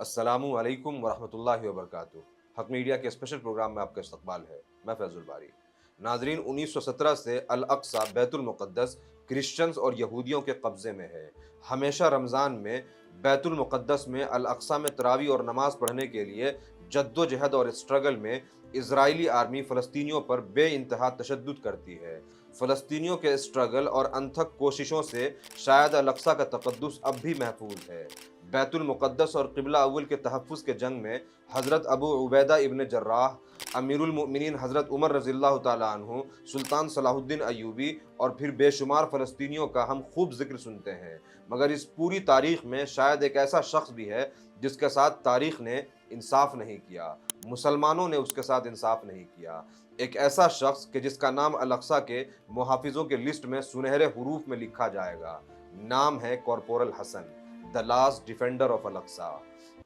अस्सलामु अलैकुम वरहमतुल्लाहि वबरकातुहू। हक मीडिया के स्पेशल प्रोग्राम में आपका इस्तकबाल है। मैं फैजुल बारी। नाजरीन, 1917 से अल अक्सा बैतुल मुक़द्दस क्रिश्चियंस और यहूदियों के कब्ज़े में है। हमेशा रमज़ान में बैतुल मुक़द्दस में अल अक्सा में तरावी और नमाज पढ़ने के लिए जद्दोजहद और स्ट्रगल में इजरायली आर्मी फ़लस्तीनियों पर बेइंतहा तशद्दुद करती है। फ़लस्तीनियों के स्ट्रगल और अनथक कोशिशों से शायद अल अक्सा का तक़द्दुस अब भी महफूज है। बैतुल मुक़द्दस और क़िबला अव्वल के तहफ़्फ़ुज़ के जंग में हज़रत अबू उबैदा इब्न जर्राह, अमीरुल मोमिनीन हज़रत उमर रज़ियल्लाहु ताला अन्हु, सुल्तान सलाहुद्दीन अय्यूबी और फिर बेशुमार फ़लस्तीनियों का हम खूब ज़िक्र सुनते हैं। मगर इस पूरी तारीख़ में शायद एक ऐसा शख्स भी है जिसके साथ तारीख़ ने इंसाफ़ नहीं किया, मुसलमानों ने उसके साथ इंसाफ़ नहीं किया। एक ऐसा शख्स कि जिसका नाम अल अक्सा के मुहाफ़िज़ों के लिस्ट में सुनहरे हुरूफ में लिखा जाएगा। नाम है corporal Hasan, the last defender of Al Aqsa.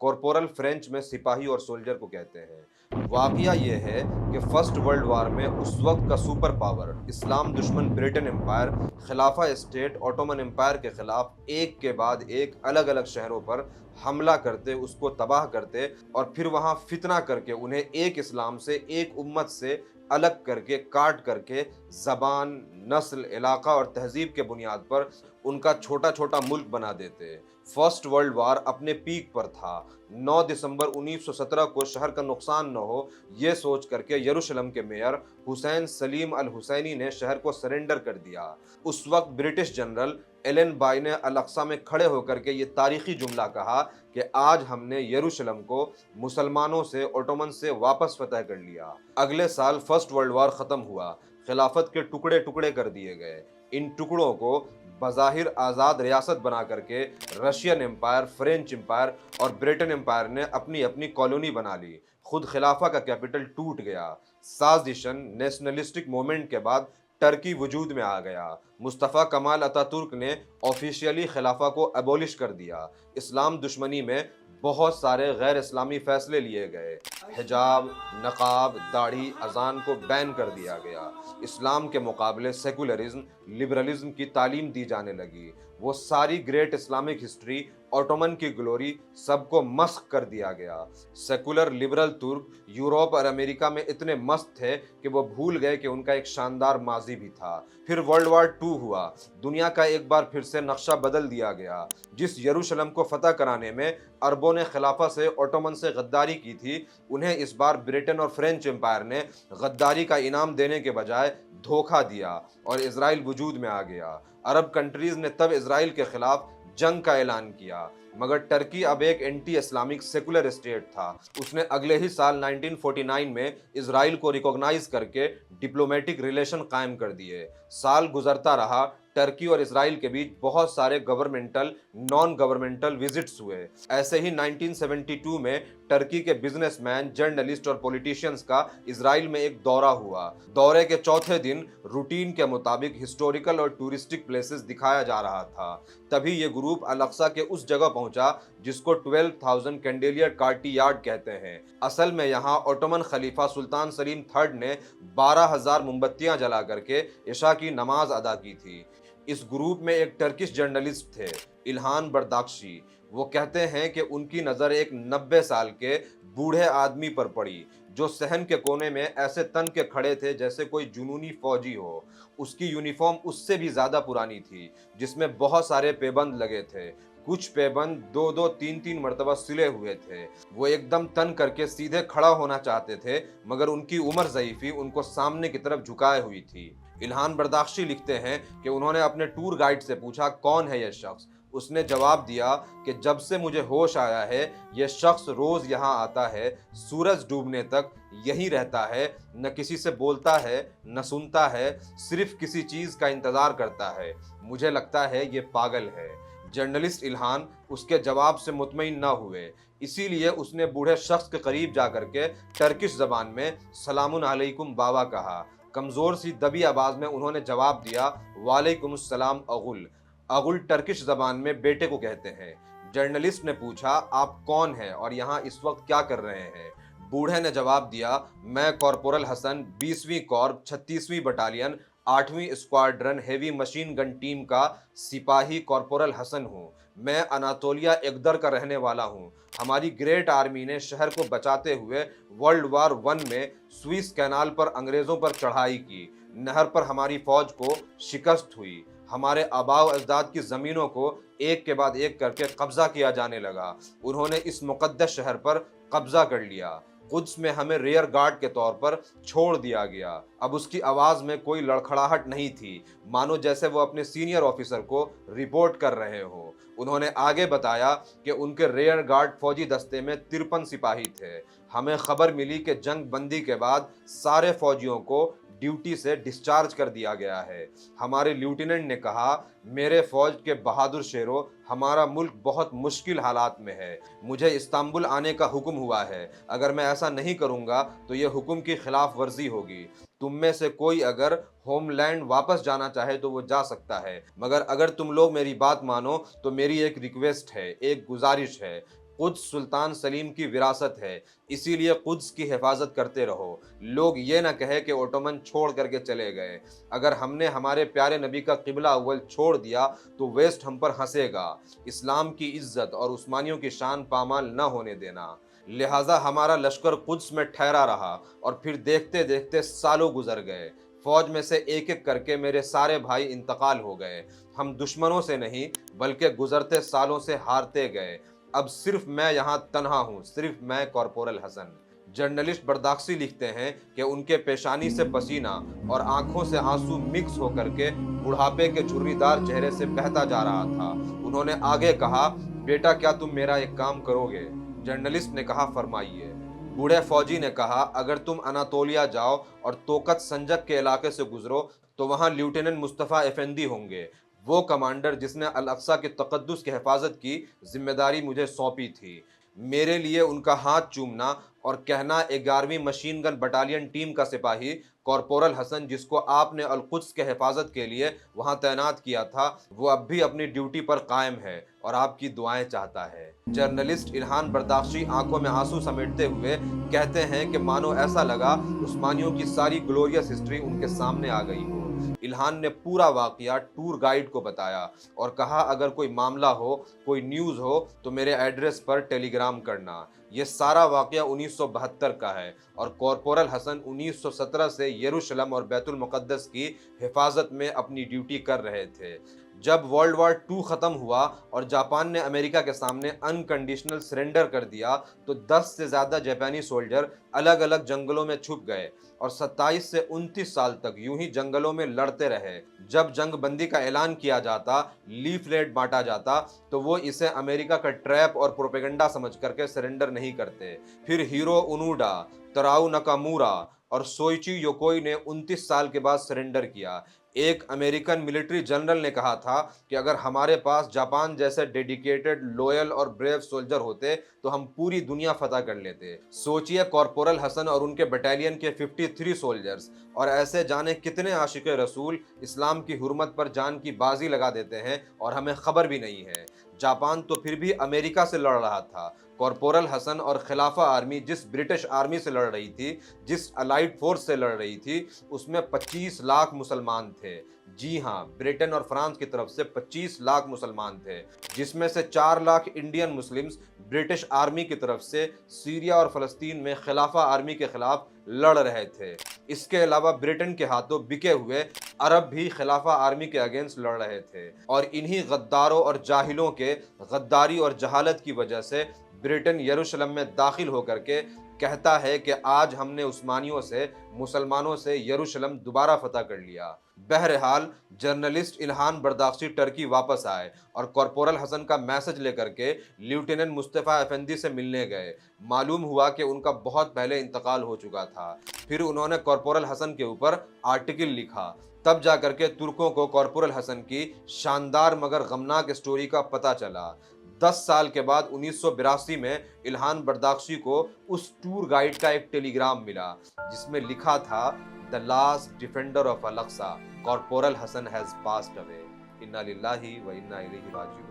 Corporal French में सिपाही और सोल्जर को कहते हैं। वाकया ये है कि फर्स्ट वर्ल्ड वार में उस वक्त का सुपर पावर इस्लाम दुश्मन ब्रिटेन एम्पायर खिलाफा स्टेट ऑटोमन एम्पायर के खिलाफ एक के बाद एक अलग अलग शहरों पर हमला करते, उसको तबाह करते और फिर वहां फितना करके उन्हें एक इस्लाम से, एक उम्मत से अलग करके, काट करके जबान, नस्ल, इलाका और तहजीब के बुनियाद पर उनका छोटा छोटा मुल्क बना देते। फर्स्ट वर्ल्ड वार अपने पीक पर था। 9 दिसंबर 1917 को शहर का नुकसान न हो, ये सोच करके यरूशलेम के मेयर हुसैन सलीम अल हुसैनी ने शहर को सरेंडर कर दिया। उस वक्त ब्रिटिश जनरल एलन बाय ने अल अक्सा में खड़े होकर के ये तारीखी जुमला कहा कि आज हमने यरूशलेम को मुसलमानों से, ओटोमन से वापस फतह कर लिया। अगले साल फर्स्ट वर्ल्ड वार खत्म हुआ। खिलाफत के टुकड़े टुकड़े कर दिए गए। इन टुकड़ों को बज़ाहिर आज़ाद रियासत बना करके रशियन एम्पायर, फ्रेंच एम्पायर और ब्रिटेन एम्पायर ने अपनी अपनी कॉलोनी बना ली। खुद खिलाफा का कैपिटल टूट गया। साजिशन नेशनलिस्टिक मूवमेंट के बाद टर्की वजूद में आ गया। मुस्तफ़ा कमाल अतातुर्क ने ऑफिशियली खिलाफा को एबॉलिश कर दिया। इस्लाम दुश्मनी में बहुत सारे गैर इस्लामी फैसले लिए गए। हिजाब, नकाब, दाढ़ी, अजान को बैन कर दिया गया। इस्लाम के मुकाबले सेकुलरिज्म, लिबरलिज्म की तालीम दी जाने लगी। वो सारी ग्रेट इस्लामिक हिस्ट्री, ऑटोमन की ग्लोरी, सबको मस्ख कर दिया गया। सेकुलर लिबरल तुर्क यूरोप और अमेरिका में इतने मस्त थे कि वो भूल गए कि उनका एक शानदार माजी भी था। फिर वर्ल्ड वार 2 हुआ। दुनिया का एक बार फिर से नक्शा बदल दिया गया। जिस यरूशलेम को फतह कराने में अरबों ने खिलाफा से, ऑटोमन से गद्दारी की थी, उन्हें इस बार ब्रिटेन और फ्रेंच एम्पायर ने गद्दारी का इनाम देने के बजाय धोखा दिया और इजराइल वजूद में आ गया। अरब कंट्रीज ने तब इजराइल के खिलाफ जंग का ऐलान किया। मगर टर्की अब एक एंटी इस्लामिक सेकुलर स्टेट था। उसने अगले ही साल 1949 में इजराइल को रिकॉग्नाइज करके डिप्लोमेटिक रिलेशन कायम कर दिए। साल गुजरता रहा। टर्की और इजराइल के बीच बहुत सारे गवर्नमेंटल, नॉन गवर्नमेंटल विजिट्स हुए। ऐसे ही 1972 में टर्की के बिजनेसमैन, जर्नलिस्ट और पॉलिटिशियंस का इजराइल में एक दौरा हुआ। दौरे के चौथे दिन रूटीन के मुताबिक हिस्टोरिकल और टूरिस्टिक प्लेसेस दिखाया जा रहा था। तभी ये ग्रुप अल अक्सा के उस जगह पहुंचा जिसको 12,000 कैंडेलियर कार्टी यार्ड कहते हैं। असल में यहाँ ऑटोमन खलीफा सुल्तान सलीम थर्ड ने 12,000 मोमबत्तियां जला करके इशा की नमाज अदा की थी। इस ग्रुप में एक टर्किश जर्नलिस्ट थे, इल्हान बर्दाख्शी। वो कहते हैं कि उनकी नज़र एक 90 साल के बूढ़े आदमी पर पड़ी जो सहन के कोने में ऐसे तन के खड़े थे जैसे कोई जुनूनी फौजी हो। उसकी यूनिफॉर्म उससे भी ज़्यादा पुरानी थी, जिसमें बहुत सारे पेबंद लगे थे। कुछ पेबंद 2-2, 3-3 मरतबा सिले हुए थे। वो एकदम तन करके सीधे खड़ा होना चाहते थे, मगर उनकी उम्र ज़ईफ़ी उनको सामने की तरफ झुकाए हुई थी। इल्हान बर्दाख्शी लिखते हैं कि उन्होंने अपने टूर गाइड से पूछा, कौन है यह शख्स? उसने जवाब दिया कि जब से मुझे होश आया है, यह शख्स रोज यहाँ आता है, सूरज डूबने तक यहीं रहता है, न किसी से बोलता है, न सुनता है, सिर्फ किसी चीज का इंतजार करता है। मुझे लगता है ये पागल है। जर्नलिस्ट इल्हान उसके जवाब से मुतमईन न हुए, इसीलिए उसने बूढ़े शख्स के करीब जाकर के टर्किश जबान में सलामुन अलैकुम बाबा कहा। कमजोर सी दबी आवाज में उन्होंने जवाब दिया, वालेकुम सलाम अगुल। अगुल टर्किश जबान में बेटे को कहते हैं। जर्नलिस्ट ने पूछा, आप कौन हैं और यहाँ इस वक्त क्या कर रहे हैं? बूढ़े ने जवाब दिया, मैं कॉरपोरल हसन, 20वीं कॉर्प, 36वीं बटालियन, 8वीं squadron heavy machine gun team का सिपाही कॉरपोरल हसन हूँ। मैं अनातोलिया एकदर का रहने वाला हूँ। हमारी ग्रेट आर्मी ने शहर को बचाते हुए वर्ल्ड वार वन में स्विस कैनाल पर अंग्रेजों पर चढ़ाई की। नहर पर हमारी फौज को शिकस्त हुई। हमारे आबाओ अजदाद की ज़मीनों को एक के बाद एक करके कब्जा किया जाने लगा। उन्होंने इस मुकद्दस शहर पर कब्जा कर लिया। कुद्स में हमें रियर गार्ड के तौर पर छोड़ दिया गया। अब उसकी आवाज में कोई लड़खड़ाहट नहीं थी, मानो जैसे वो अपने सीनियर ऑफिसर को रिपोर्ट कर रहे हो। उन्होंने आगे बताया कि उनके रियर गार्ड फौजी दस्ते में 53 सिपाही थे। हमें खबर मिली कि जंग बंदी के बाद सारे फौजियों को ड्यूटी से डिस्चार्ज कर दिया गया है। हमारे लेफ्टिनेंट ने कहा, मेरे फौज के बहादुर शेरों, हमारा मुल्क बहुत मुश्किल हालात में है। मुझे इस्तांबुल आने का हुक्म हुआ है। अगर मैं ऐसा नहीं करूंगा तो यह हुक्म की खिलाफ वर्जी होगी। तुम में से कोई अगर होमलैंड वापस जाना चाहे तो वो जा सकता है, मगर अगर तुम लोग मेरी बात मानो तो मेरी एक रिक्वेस्ट है, एक गुजारिश है। कुद्स सुल्तान सलीम की विरासत है, इसीलिए कुद्स की हिफाजत करते रहो। लोग ये ना कहे कि ओटोमन छोड़ करके चले गए। अगर हमने हमारे प्यारे नबी का किबला अव्वल छोड़ दिया तो वेस्ट हम पर हंसेगा। इस्लाम की इज्जत और उस्मानियों की शान पामाल न होने देना। लिहाजा हमारा लश्कर कुद्स में ठहरा रहा और फिर देखते देखते सालों गुजर गए। फौज में से एक एक करके मेरे सारे भाई इंतकाल हो गए। हम दुश्मनों से नहीं बल्कि गुजरते सालों से हारते गए। अब सिर्फ मैं यहाँ तन्हा हूँ, सिर्फ मैं कॉर्पोरल हसन। जर्नलिस्ट बर्दाख्शी लिखते हैं कि उनके पेशानी से पसीना और आंखों से आंसू मिक्स होकर के बुढ़ापे के झुर्रीदार चेहरे से बहता जा रहा था। उन्होंने आगे कहा, बेटा क्या तुम मेरा एक काम करोगे? जर्नलिस्ट ने कहा, फरमाइए। बूढ़े फौजी ने कहा, अगर तुम अनातोलिया जाओ और तोकत संजक के इलाके से गुजरो तो वहां लेफ्टिनेंट मुस्तफ़ा एफेंदी होंगे, वो कमांडर जिसने अल अक्सा के तकद्दुस की हिफाजत की जिम्मेदारी मुझे सौंपी थी। मेरे लिए उनका हाथ चूमना और कहना, 11वीं मशीन गन बटालियन टीम का सिपाही कॉर्पोरल हसन, जिसको आपने अल कुद्स के हिफाजत के लिए वहां तैनात किया था, वो अब भी अपनी ड्यूटी पर कायम है और आपकी दुआएं चाहता है। जर्नलिस्ट इल्हान बर्दाख्शी आंखों में आंसू समेटते हुए कहते हैं कि मानो ऐसा लगा उस्मानियों की सारी ग्लोरियस हिस्ट्री उनके सामने आ गई हो। इल्हान ने पूरा वाकया टूर गाइड को बताया और कहा, अगर कोई मामला हो, कोई न्यूज़ हो तो मेरे एड्रेस पर टेलीग्राम करना। ये सारा वाकया 1972 का है और कॉर्पोरल हसन 1917 से यरूशलेम और बैतुल मुक़द्दस की हिफाजत में अपनी ड्यूटी कर रहे थे। जब वर्ल्ड वार 2 खत्म हुआ और जापान ने अमेरिका के सामने अनकंडीशनल सरेंडर कर दिया तो 10 से ज्यादा जापानी सोल्जर अलग अलग जंगलों में छुप गए और 27 से 29 साल तक यूं ही जंगलों में लड़ते रहे। जब जंग बंदी का ऐलान किया जाता, लीफलेट बांटा जाता, तो वो इसे अमेरिका का ट्रैप और प्रोपेगेंडा समझ करके सरेंडर नहीं करते। फिर हीरो उनुडा, तराउ नकामूरा और सोइची योकोई ने 29 साल के बाद सरेंडर किया। एक अमेरिकन मिलिट्री जनरल ने कहा था कि अगर हमारे पास जापान जैसे डेडिकेटेड, लॉयल और ब्रेव सोल्जर होते तो हम पूरी दुनिया फतह कर लेते। सोचिए, कॉर्पोरल हसन और उनके बटालियन के 53 सोल्जर्स, और ऐसे जाने कितने आशिक रसूल इस्लाम की हुर्मत पर जान की बाजी लगा देते हैं और हमें खबर भी नहीं है। जापान तो फिर भी अमेरिका से लड़ रहा था। कॉर्पोरल हसन और खिलाफा आर्मी जिस ब्रिटिश आर्मी से लड़ रही थी, जिस अलाइड फोर्स से लड़ रही थी, उसमें 25 लाख मुसलमान थे। जी हाँ, ब्रिटेन और फ्रांस की तरफ से 25 लाख मुसलमान थे, जिसमें से 4 lakh Indian Muslims British army की तरफ से सीरिया और फलस्तीन में खिलाफा आर्मी के खिलाफ लड़ रहे थे। इसके अलावा ब्रिटेन के हाथों बिके हुए अरब भी खिलाफा आर्मी के अगेंस्ट लड़ रहे थे और इन्हीं गद्दारों और जाहिलों के गद्दारी और जहालत की वजह से ब्रिटेन यरूशलेम में दाखिल होकर के कहता है कि आज हमने उस्मानियों से, मुसलमानों से यरूशलेम दोबारा फतह कर लिया। बहरहाल जर्नलिस्ट इल्हान बर्दाख्शी टर्की वापस आए और कॉर्पोरल हसन का मैसेज लेकर के लेफ्टिनेंट मुस्तफ़ा एफेंदी से मिलने गए। मालूम हुआ कि उनका बहुत पहले इंतकाल हो चुका था। फिर उन्होंने कॉर्पोरल हसन के ऊपर आर्टिकल लिखा। तब जाकर के तुर्कों को कॉर्पोरल हसन की शानदार मगर गमनाक स्टोरी का पता चला। 10 साल के बाद 1982 में इल्हान बर्दाख्शी को उस टूर गाइड का एक टेलीग्राम मिला जिसमें लिखा था, the last defender of Al Aqsa corporal Hasan has passed away, इन्ना लिल्लाहि व इन्ना इलैहि राजिऊन।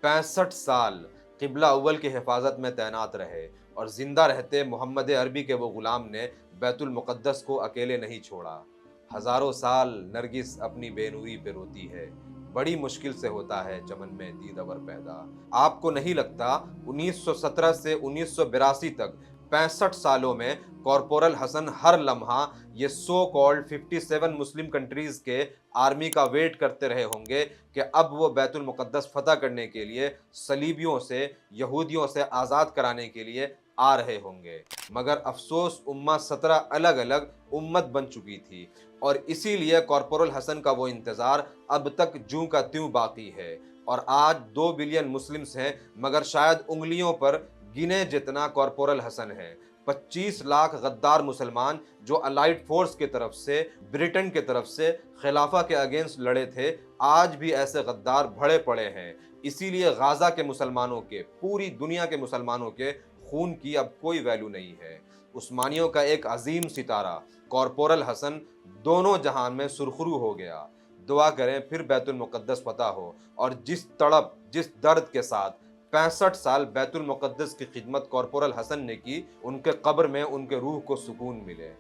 65 साल किबला अव्वल की हिफाजत में तैनात रहे और जिंदा रहते मोहम्मद अरबी के वो गुलाम ने बैतुल मुक़द्दस को अकेले नहीं छोड़ा। हजारों साल नरगिस अपनी बेनूरी पे रोती है, बड़ी मुश्किल से होता है चमन में दीदावर पैदा। आपको नहीं लगता 1917 से 1982 तक 65 सालों में कॉर्पोरल हसन हर लम्हा ये सो कॉल्ड 57 मुस्लिम कंट्रीज के आर्मी का वेट करते रहे होंगे कि अब वो बैतुल मुक़द्दस फतह करने के लिए सलीबियों से, यहूदियों से आज़ाद कराने के लिए आ रहे होंगे। मगर अफसोस उम्मा 17 अलग अलग उम्मत बन चुकी थी और इसीलिए कॉर्पोरल हसन का वो इंतज़ार अब तक जूं का त्यों बाकी है। और आज 2 बिलियन मुस्लिम्स हैं मगर शायद उंगलियों पर गिने जितना कॉर्पोरल हसन है। 25 लाख गद्दार मुसलमान जो अलाइड फोर्स की तरफ से, ब्रिटेन की तरफ से खिलाफा के अगेंस्ट लड़े थे, आज भी ऐसे गद्दार भरे पड़े हैं। इसीलिए गाजा के मुसलमानों के, पूरी दुनिया के मुसलमानों के खून की अब कोई वैल्यू नहीं है। उस्मानियों का एक अजीम सितारा कॉर्पोरल हसन दोनों जहान में सुरखरू हो गया। दुआ करें फिर बैतुल मुक़द्दस फतह हो और जिस तड़प, जिस दर्द के साथ 65 साल बैतुल मुक़द्दस की खिदमत कॉर्पोरल हसन ने की, उनके कब्र में उनके रूह को सुकून मिले।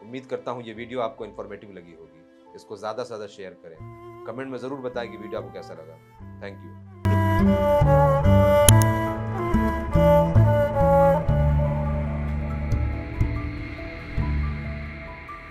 उम्मीद करता हूँ ये वीडियो आपको इन्फॉर्मेटिव लगी होगी। इसको ज़्यादा से ज़्यादा शेयर करें। कमेंट में ज़रूर बताएं कि वीडियो आपको कैसा लगा। Thank you.